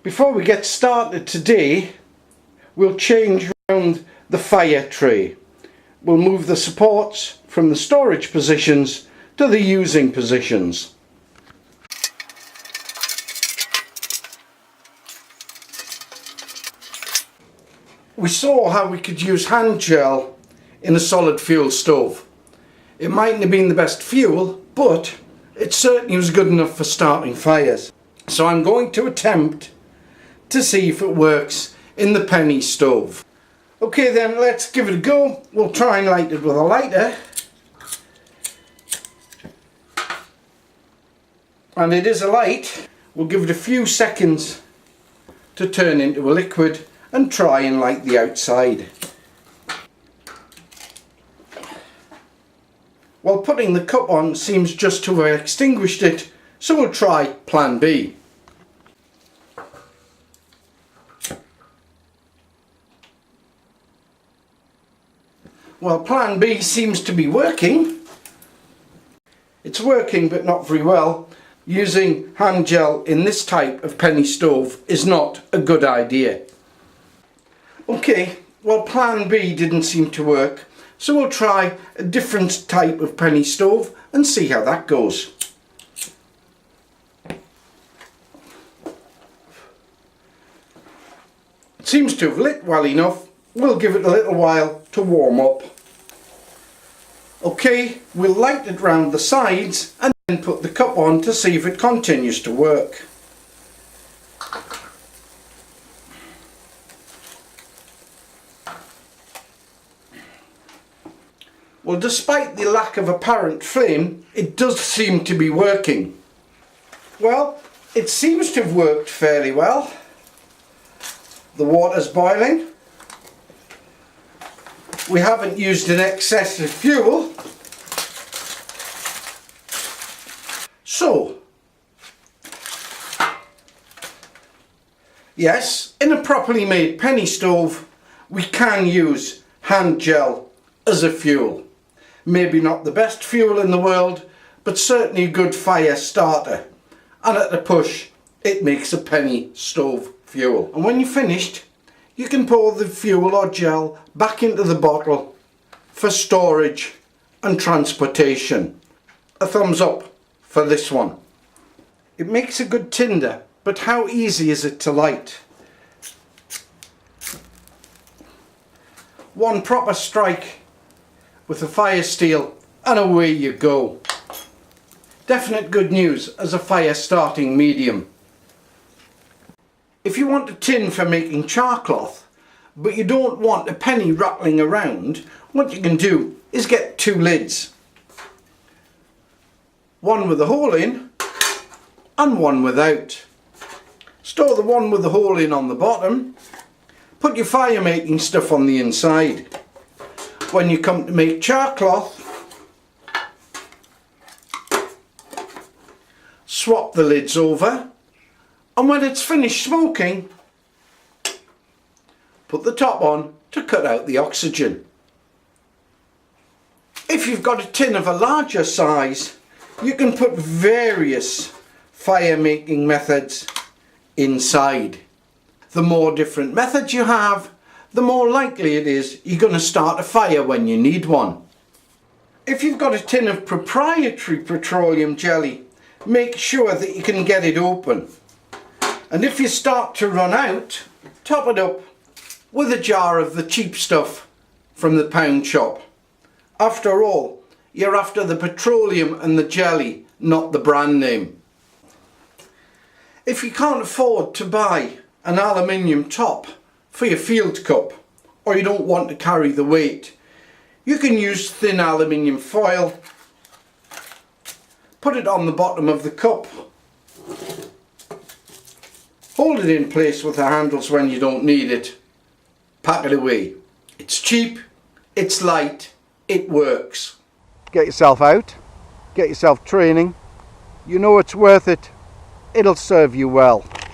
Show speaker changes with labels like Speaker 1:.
Speaker 1: Before we get started today, we'll change around the fire tray. We'll move the supports from the storage positions to the using positions. We saw how we could use hand gel in a solid fuel stove. It mightn't have been the best fuel, but it certainly was good enough for starting fires. So I'm going to attempt to see if it works in the penny stove. Okay then, let's give it a go. We'll try and light it with a lighter. And it is a light. We'll give it a few seconds to turn into a liquid and try and light the outside. Well, putting the cup on seems just to have extinguished it, so we'll try plan B. Well, plan B seems to be working. It's working, but not very well. Using hand gel in this type of penny stove is not a good idea. Okay, well, plan B didn't seem to work, so we'll try a different type of penny stove and see how that goes. It seems to have lit well enough. We'll give it a little while to warm up. Okay, we'll light it round the sides and then put the cup on to see if it continues to work. Well, despite the lack of apparent flame, it does seem to be working. Well, it seems to have worked fairly well. The water's boiling. We haven't used an excess of fuel. So, yes, in a properly made penny stove, we can use hand gel as a fuel. Maybe not the best fuel in the world, but certainly a good fire starter. And at a push, it makes a penny stove fuel. And when you're finished, you can pour the fuel or gel back into the bottle for storage and transportation. A thumbs up for this one. It makes a good tinder, but how easy is it to light? One proper strike with a fire steel and away you go. Definite good news as a fire starting medium. If you want a tin for making charcloth, but you don't want a penny rattling around, what you can do is get two lids. One with a hole in and one without. Store the one with the hole in on the bottom. Put your fire making stuff on the inside. When you come to make charcloth, swap the lids over. And when it's finished smoking, put the top on to cut out the oxygen. If you've got a tin of a larger size, you can put various fire making methods inside. The more different methods you have, the more likely it is you're going to start a fire when you need one. If you've got a tin of proprietary petroleum jelly, make sure that you can get it open. And if you start to run out, top it up with a jar of the cheap stuff from the pound shop. After all, you're after the petroleum and the jelly, not the brand name. If you can't afford to buy an aluminium top for your field cup, or you don't want to carry the weight, you can use thin aluminium foil. Put it on the bottom of the cup. Hold it in place with the handles when you don't need it. Pack it away. It's cheap, it's light, it works. Get yourself out, get yourself training. You know it's worth it. It'll serve you well.